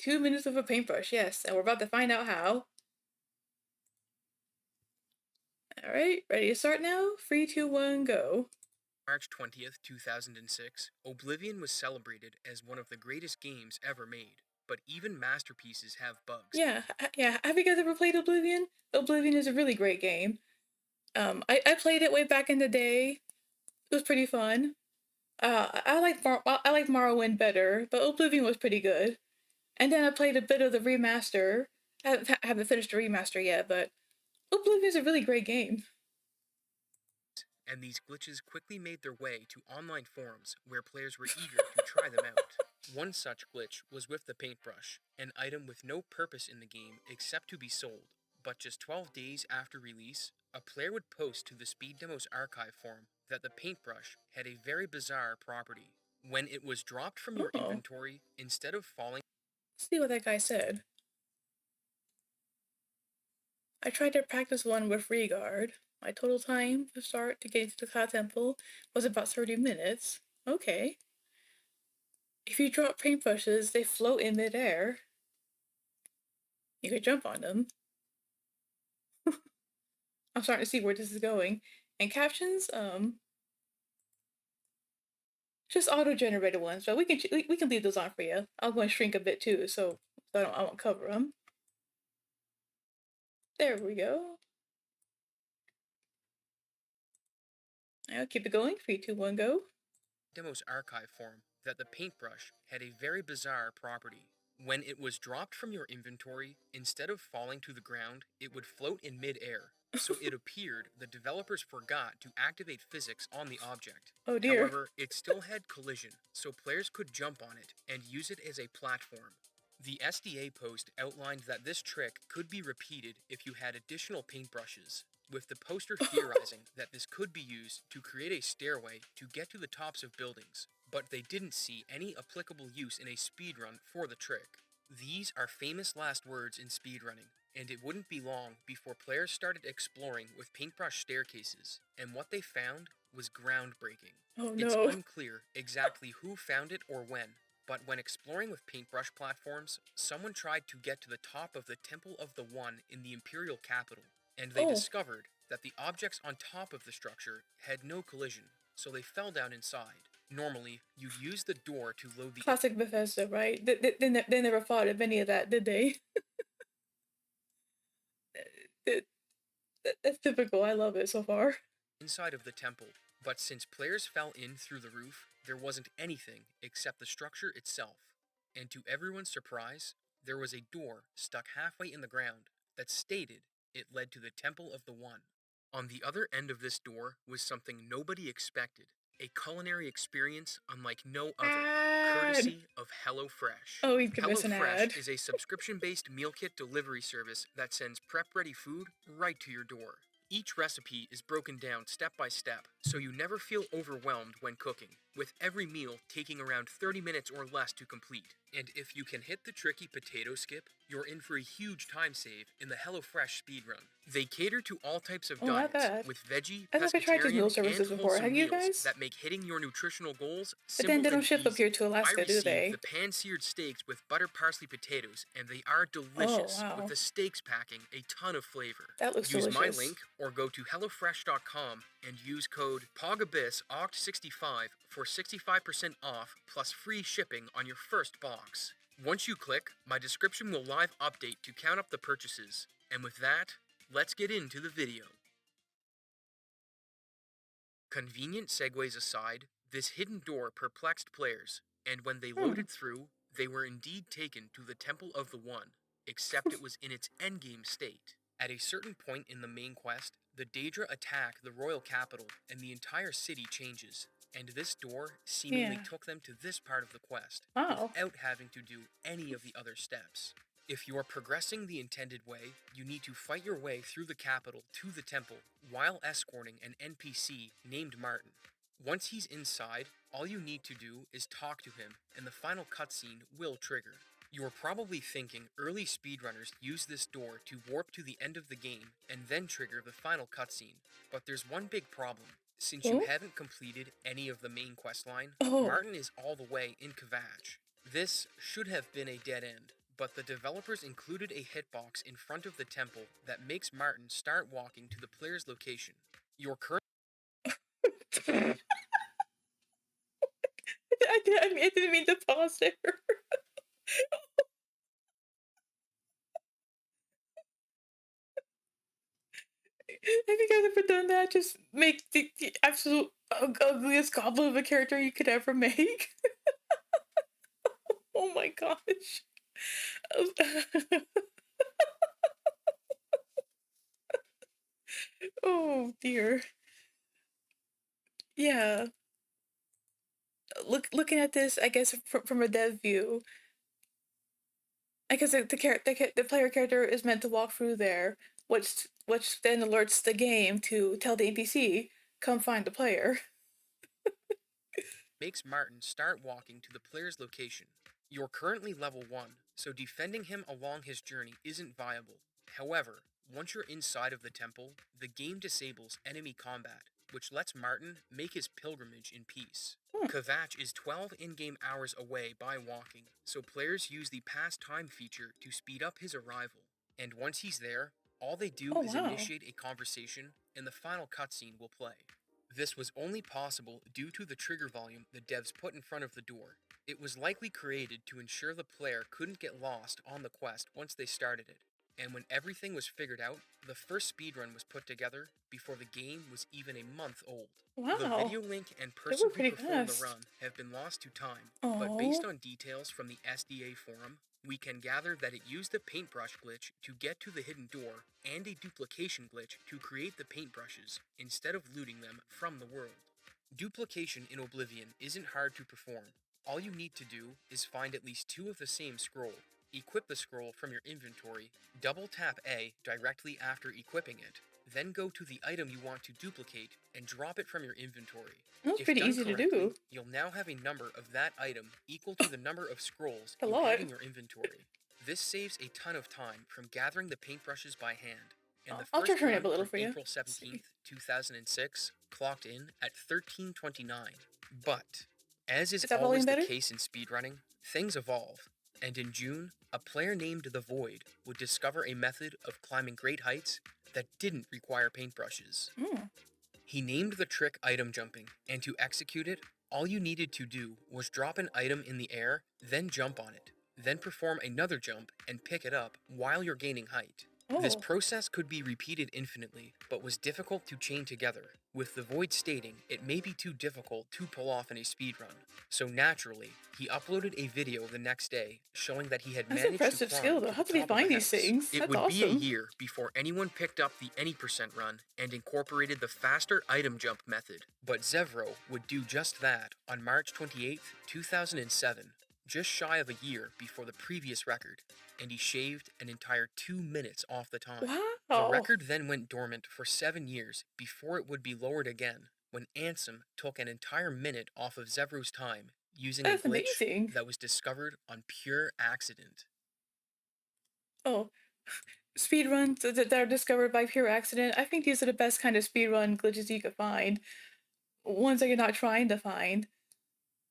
2 minutes with a paintbrush, yes, and we're about to find out how. Alright, ready to start now? 3, 2, 1, go. March 20th, 2006, Oblivion was celebrated as one of the greatest games ever made, but even masterpieces have bugs. Yeah, have you guys ever played Oblivion? Oblivion is a really great game. I played it way back in the day. It was pretty fun. I like Morrowind better, but Oblivion was pretty good. And then I played a bit of the remaster. I haven't finished the remaster yet, but Oblivion is a really great game. And these glitches quickly made their way to online forums where players were eager to try them out. One such glitch was with the paintbrush, an item with no purpose in the game except to be sold. But just 12 days after release, a player would post to the Speed Demos archive forum that the paintbrush had a very bizarre property. When it was dropped from your Oh, inventory, instead of falling let's see what that guy said. I tried to practice one with Regard. My total time to start to get into the Cloud Temple was about 30 minutes. Okay. If you drop paintbrushes, they float in midair. You could jump on them. I'm starting to see where this is going. And captions, just auto-generated ones, but we can leave those on for you. I'll go and shrink a bit too, so I won't cover them. There we go. I'll keep it going. 3, 2, 1, go. Demos archive forum that the paintbrush had a very bizarre property. When it was dropped from your inventory, instead of falling to the ground, it would float in mid-air. So it appeared the developers forgot to activate physics on the object. Oh dear. However, it still had collision, so players could jump on it and use it as a platform. The SDA post outlined that this trick could be repeated if you had additional paintbrushes, with the poster theorizing that this could be used to create a stairway to get to the tops of buildings, but they didn't see any applicable use in a speedrun for the trick. These are famous last words in speedrunning, and it wouldn't be long before players started exploring with paintbrush staircases, and what they found was groundbreaking. Oh It's no. unclear exactly who found it or when, but when exploring with paintbrush platforms, someone tried to get to the top of the Temple of the One in the Imperial capital, and they Oh, discovered that the objects on top of the structure had no collision, so they fell down inside. Normally, you'd use the door to load the classic Bethesda, right? They never thought of any of that, did they? That's typical. I love it so far. inside of the temple, but since players fell in through the roof, there wasn't anything except the structure itself. And to everyone's surprise, there was a door stuck halfway in the ground that stated it led to the Temple of the One. On the other end of this door was something nobody expected, a culinary experience unlike no other, Ad. courtesy of HelloFresh. Oh, he's giving us an ad. HelloFresh is a subscription-based meal kit delivery service that sends prep-ready food right to your door. Each recipe is broken down step by step, so you never feel overwhelmed when cooking, with every meal taking around 30 minutes or less to complete. And if you can hit the tricky potato skip, you're in for a huge time save in the HelloFresh speedrun. They cater to all types of Oh, not diets, bad. with veggie, I never tried these meal pescatarian, services and before. Have wholesome you meals guys? that make hitting your nutritional goals But then simple they don't and ship up easy. here to I Alaska, do received they? the pan-seared steaks with butter parsley potatoes, and they are delicious, Oh, wow. with the steaks packing a ton of flavor. That looks Use my delicious. link or go to HelloFresh.com and use code POGABISOCT65 for 65% off plus free shipping on your first box. Once you click, my description will live update to count up the purchases. And with that, let's get into the video. Convenient segues aside, this hidden door perplexed players, and when they loaded through, they were indeed taken to the Temple of the One, except it was in its endgame state. At a certain point in the main quest, the Daedra attack the royal capital and the entire city changes, and this door seemingly Yeah. took them to this part of the quest, Wow. without having to do any of the other steps. If you are progressing the intended way, you need to fight your way through the capital to the temple while escorting an NPC named Martin. Once he's inside, all you need to do is talk to him, and the final cutscene will trigger. You're probably thinking early speedrunners use this door to warp to the end of the game and then trigger the final cutscene, but there's one big problem. Since you Oh? haven't completed any of the main questline, Oh. Martin is all the way in Kvatch. This should have been a dead end, but the developers included a hitbox in front of the temple that makes Martin start walking to the player's location. Your current I didn't mean to pause there. Have you guys ever done that? Just make the absolute ugliest goblin of a character you could ever make? Oh my gosh. Oh dear. Yeah. Looking at this, I guess from a dev view, I guess the player character is meant to walk through there, which then alerts the game to tell the NPC, come find the player. makes Martin start walking to the player's location. You're currently level 1, so defending him along his journey isn't viable. However, once you're inside of the temple, the game disables enemy combat, which lets Martin make his pilgrimage in peace. Hmm. Kvatch is 12 in-game hours away by walking, so players use the pass time feature to speed up his arrival. And once he's there, all they do Oh is wow. initiate a conversation, and the final cutscene will play. This was only possible due to the trigger volume the devs put in front of the door. It was likely created to ensure the player couldn't get lost on the quest once they started it. And when everything was figured out, the first speedrun was put together before the game was even a month old. The Wow. video link and They person were who pretty performed the fast. run have been lost to time, but based Oh. on details from the SDA forum, we can gather that it used the paintbrush glitch to get to the hidden door and a duplication glitch to create the paintbrushes instead of looting them from the world. Duplication in Oblivion isn't hard to perform. All you need to do is find at least 2 of the same scroll, equip the scroll from your inventory, double tap A directly after equipping it, then go to the item you want to duplicate and drop it from your inventory. That was If pretty done easy to correctly, do. you'll now have a number of that item equal to the number of scrolls A you lot. have in your inventory. This saves a ton of time from gathering the paintbrushes by hand, and the I'll try first turn it up one a little from for you. April 17th, 2006, clocked in at 13:29. But, as is Is that volume always the better? case in speedrunning, things evolve, and in June, a player named The Void would discover a method of climbing great heights that didn't require paintbrushes. Hmm. He named the trick item jumping, and to execute it, all you needed to do was drop an item in the air, then jump on it, then perform another jump and pick it up while you're gaining height. This Oh. process could be repeated infinitely, but was difficult to chain together, with the Void stating it may be too difficult to pull off in a speedrun. So naturally, he uploaded a video the next day showing that he had That's managed to impressive skill climb though. to the How did he top of a find these house. things? It That's would be a awesome. year before anyone picked up the any percent run and incorporated the faster item jump method, but Zevro would do just that on March 28th, 2007, just shy of a year before the previous record, and he shaved an entire 2 minutes off the time. The Wow. record then went dormant for 7 years before it would be lowered again when Ansem took an entire minute off of Zevro's time using a That's glitch amazing. that was discovered on pure accident. Oh, speedruns that are discovered by pure accident. I think these are the best kind of speedrun glitches you could find. Ones that you're not trying to find.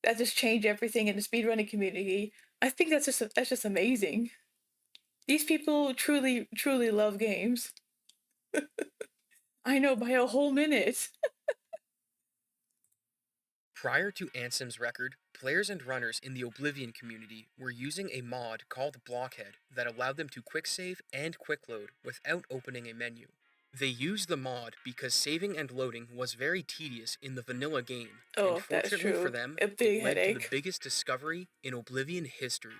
That just change everything in the speedrunning community. I think that's just amazing. These people truly love games. I know by a whole minute. Prior to Ansem's record, players and runners in the Oblivion community were using a mod called Blockhead that allowed them to quick save and quick load without opening a menu. They used the mod because saving and loading was very tedious in the vanilla game, and Oh, that's fortunately for true. them, A it big led to the headache. biggest discovery in Oblivion history.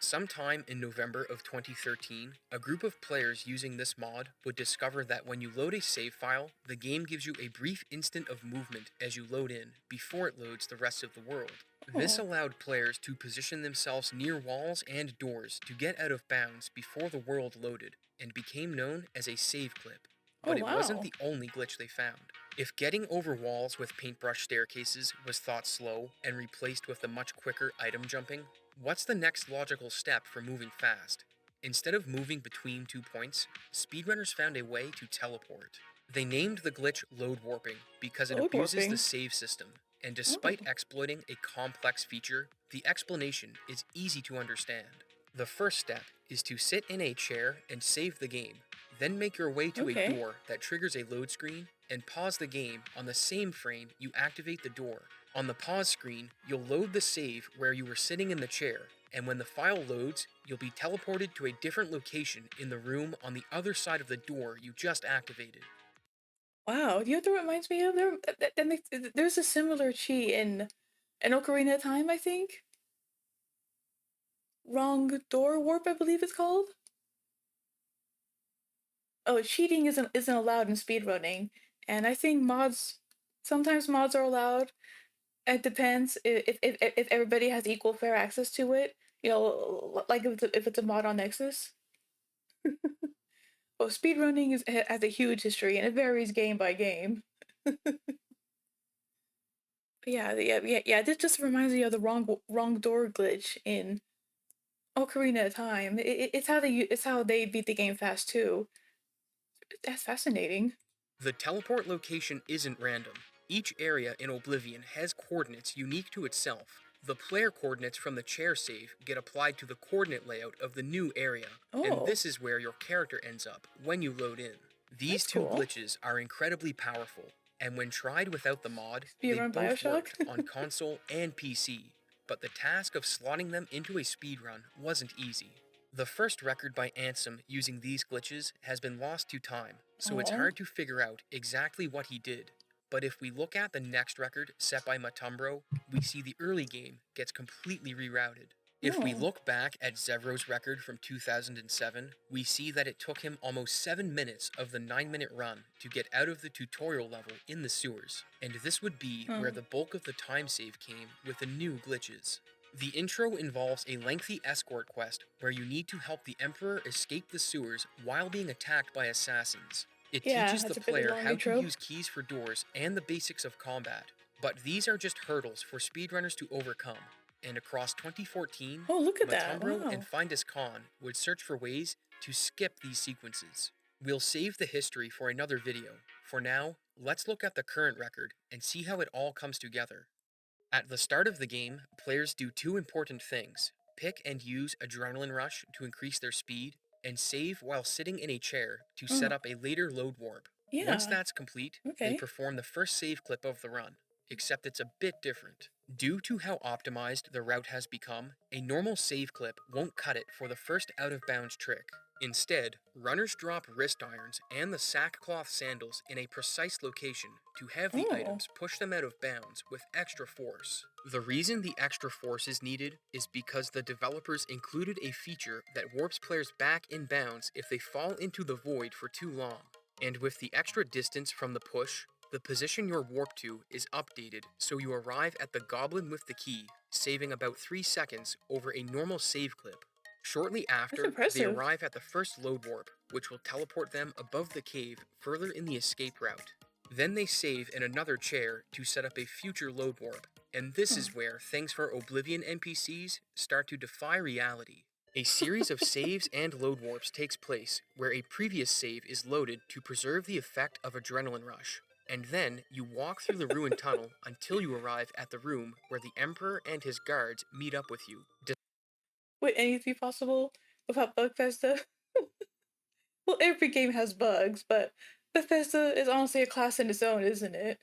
Sometime in November of 2013, a group of players using this mod would discover that when you load a save file, the game gives you a brief instant of movement as you load in before it loads the rest of the world. This Oh, allowed players to position themselves near walls and doors to get out of bounds before the world loaded, and became known as a save clip. oh But it wasn't wow. the only glitch they found. If getting over walls with paintbrush staircases was thought slow and replaced with the much quicker item jumping, what's the next logical step for moving fast? Instead of moving between 2 points, speedrunners found a way to teleport. They named the glitch load warping because it Load abuses the warping. save system, and Oh, despite exploiting a complex feature, the explanation is easy to understand. The first step is to sit in a chair and save the game. Then make your way to a Okay. door that triggers a load screen and pause the game on the same frame you activate the door. On the pause screen, you'll load the save where you were sitting in the chair, and when the file loads, you'll be teleported to a different location in the room on the other side of the door you just activated. Wow. Do you know what that reminds me of? There's a similar cheat in Ocarina of Time, I think. Wrong door warp, I believe it's called. Oh, cheating isn't allowed in speedrunning, and I think mods sometimes mods are allowed. It depends if everybody has equal fair access to it. You know, like if it's a mod on Nexus. Well, speedrunning has a huge history and it varies game by game. But yeah. This just reminds me of the wrong door glitch in Ocarina of Time. It's how they beat the game fast too. That's fascinating. The teleport location isn't random. Each area in Oblivion has coordinates unique to itself. The player coordinates from the chair save get applied to the coordinate layout of the new area, and Oh, this is where your character ends up when you load in. These that's two cool. glitches are incredibly powerful, and when tried without the mod, they Speedrun both Bioshock. worked on console and PC. But the task of slotting them into a speedrun wasn't easy. The first record by Ansem using these glitches has been lost to time, so it's Oh, hard to figure out exactly what he did. But if we look at the next record set by Matumbro, we see the early game gets completely rerouted. If we oh, look back at Zevro's record from 2007, we see that it took him almost 7 minutes of the 9-minute run to get out of the tutorial level in the sewers, and this would be where oh, the bulk of the time save came with the new glitches. The intro involves a lengthy escort quest where you need to help the Emperor escape the sewers while being attacked by assassins. It yeah. teaches the That's a really player long how to intro. use keys for doors and the basics of combat, but these are just hurdles for speedrunners to overcome. And across 2014, Oh, look at that! Matumbro and Wow. Findus Khan would search for ways to skip these sequences. We'll save the history for another video. For now, let's look at the current record and see how it all comes together. At the start of the game, players do two important things: pick and use Adrenaline Rush to increase their speed, and save while sitting in a chair to set Oh, up a later load warp. Once yeah. that's complete, they Okay. perform the first save clip of the run, except it's a bit different. Due to how optimized the route has become, a normal save clip won't cut it for the first out of bounds trick. Instead, runners drop wrist irons and the sackcloth sandals in a precise location to have the Oh, items push them out of bounds with extra force. The reason the extra force is needed is because the developers included a feature that warps players back in bounds if they fall into the void for too long. And with the extra distance from the push, the position you're warped to is updated so you arrive at the goblin with the key, saving about 3 seconds over a normal save clip. Shortly that's after, they impressive. arrive at the first load warp, which will teleport them above the cave further in the escape route. Then they save in another chair to set up a future load warp, and this Hmm. is where things for Oblivion NPCs start to defy reality. A series of saves and load warps takes place where a previous save is loaded to preserve the effect of Adrenaline Rush, and then you walk through the ruined tunnel until you arrive at the room where the Emperor and his guards meet up with you. Would anything be possible without Bugfesta? Well, every game has bugs, but Bethesda is honestly a class in its own, isn't it?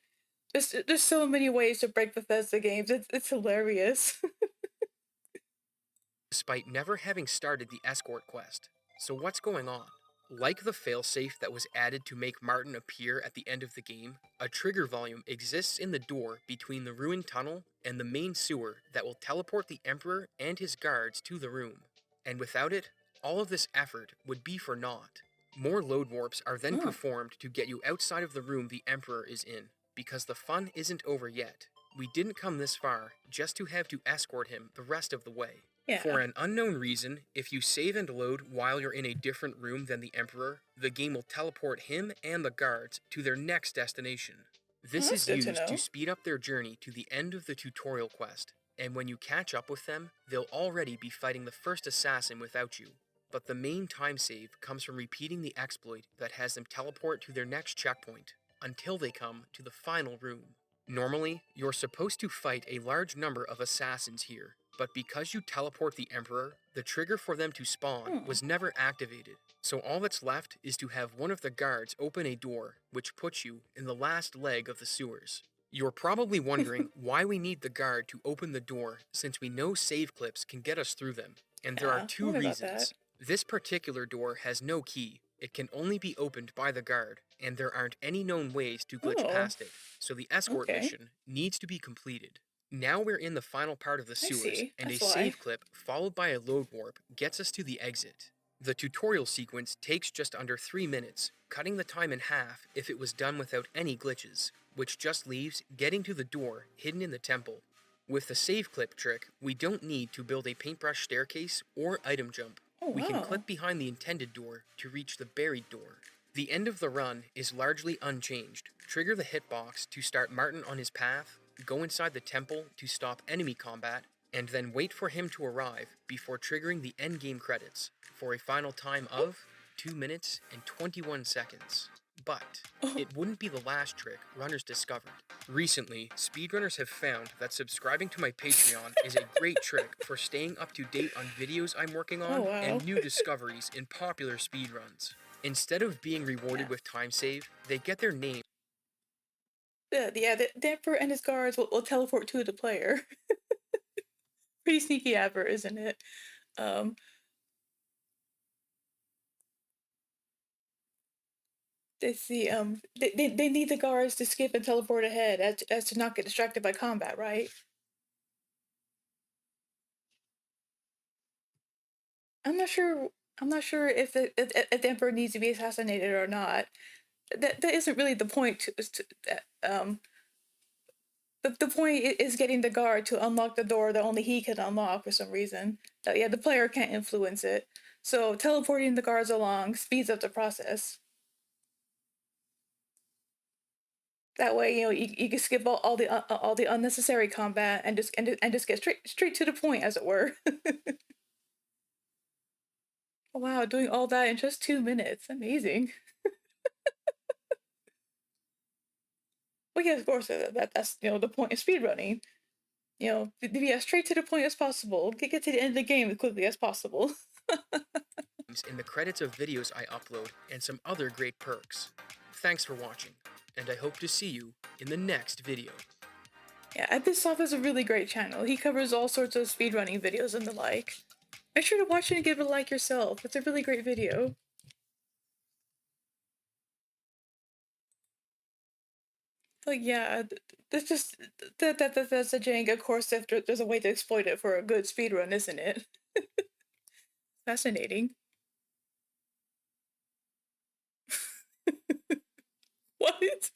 There's so many ways to break Bethesda games. It's hilarious. Despite never having started the escort quest. So what's going on? Like the failsafe that was added to make Martin appear at the end of the game, a trigger volume exists in the door between the ruined tunnel and the main sewer that will teleport the Emperor and his guards to the room. And without it, all of this effort would be for naught. More load warps are then Oh, performed to get you outside of the room the Emperor is in, because the fun isn't over yet. We didn't come this far just to have to escort him the rest of the way. yeah. For an unknown reason, if you save and load while you're in a different room than the Emperor, the game will teleport him and the guards to their next destination. Oh, This that's is good to used to know. speed up their journey to the end of the tutorial quest, and when you catch up with them, they'll already be fighting the first assassin without you. But the main time save comes from repeating the exploit that has them teleport to their next checkpoint, until they come to the final room. Normally, you're supposed to fight a large number of assassins here, but because you teleport the Emperor, the trigger for them to spawn Hmm. was never activated. So all that's left is to have one of the guards open a door, which puts you in the last leg of the sewers. You're probably wondering why we need the guard to open the door since we know save clips can get us through them. And there are Yeah, two what about that? reasons. This particular door has no key. It can only be opened by the guard, and there aren't any known ways to glitch Oh, past it, so the escort okay. mission needs to be completed. Now we're in the final part of the I sewers, see. and a That's why. save clip followed by a load warp gets us to the exit. The tutorial sequence takes just under 3 minutes, cutting the time in half if it was done without any glitches, which just leaves getting to the door hidden in the temple. With the save clip trick, we don't need to build a paintbrush staircase or item jump. Oh, We can wow. clip behind the intended door to reach the buried door. The end of the run is largely unchanged. Trigger the hitbox to start Martin on his path, go inside the temple to stop enemy combat, and then wait for him to arrive before triggering the endgame credits for a final time of 2 minutes and 21 seconds. But Oh, it wouldn't be the last trick runners discovered. Recently, speedrunners have found that subscribing to my Patreon is a great trick for staying up to date on videos I'm working oh, on wow. and new discoveries in popular speedruns. Instead of being rewarded Yeah. with time save, they get their name The Emperor and his guards will teleport to the player. Pretty sneaky advert, isn't it? Um, they need the guards to skip and teleport ahead as to not get distracted by combat, right? I'm not sure. I'm not sure if the Emperor needs to be assassinated or not. That isn't really the point. The point is getting the guard to unlock the door that only he can unlock for some reason. Yeah, the player can't influence it. So teleporting the guards along speeds up the process. That way, you can skip all the unnecessary combat and just get straight to the point, as it were. Wow, doing all that in just 2 minutes, amazing. Well, yeah, of course, that's the point of speedrunning. To be as straight to the point as possible. Get to the end of the game as quickly as possible. in the credits of videos I upload and some other great perks. Thanks for watching, and I hope to see you in the next video. Yeah, Abyssov is a really great channel. He covers all sorts of speedrunning videos and the like. Make sure to watch it and give it a like yourself. It's a really great video. Like, yeah, that's just that's a Jenga. Of course, if there's a way to exploit it for a good speedrun, isn't it? Fascinating. What?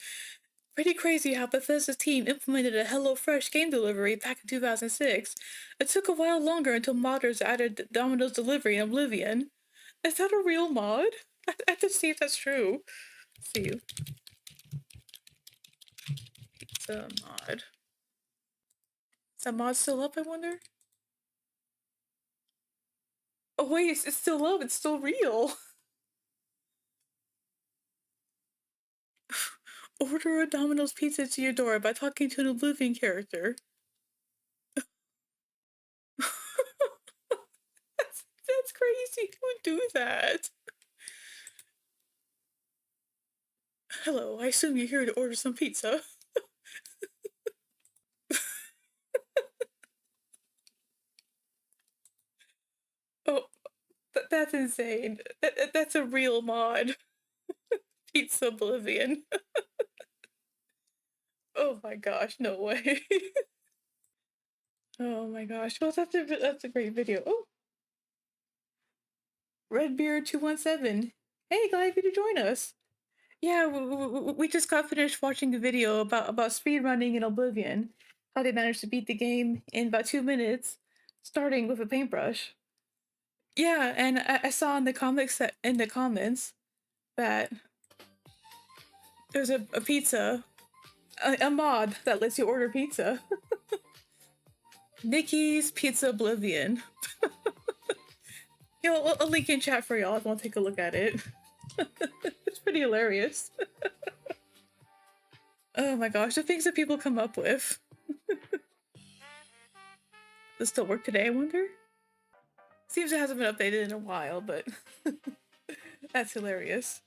Pretty crazy how Bethesda's team implemented a HelloFresh game delivery back in 2006. It took a while longer until modders added Domino's delivery in Oblivion. Is that a real mod? I have to see if that's true. Let's see. Pizza mod. Is that mod still up, I wonder? Oh wait, it's still up, it's still real. Order a Domino's pizza to your door by talking to an Oblivion character. That's crazy. Who would do that? Hello, I assume you're here to order some pizza. Oh, that's insane. That's a real mod. Pizza Oblivion. Oh my gosh, no way. Oh my gosh. Well, that's a great video. Oh, Redbeard217. Hey, glad you to join us. Yeah, we just got finished watching a video about speedrunning in Oblivion. How they managed to beat the game in about 2 minutes, starting with a paintbrush. Yeah, and I saw in the in the comments that there's a pizza, a mod that lets you order pizza. Nikki's Pizza Oblivion. I'll link in chat for y'all if you want to take a look at it. It's pretty hilarious. Oh my gosh, the things that people come up with. Does it still work today, I wonder? Seems it hasn't been updated in a while, but that's hilarious.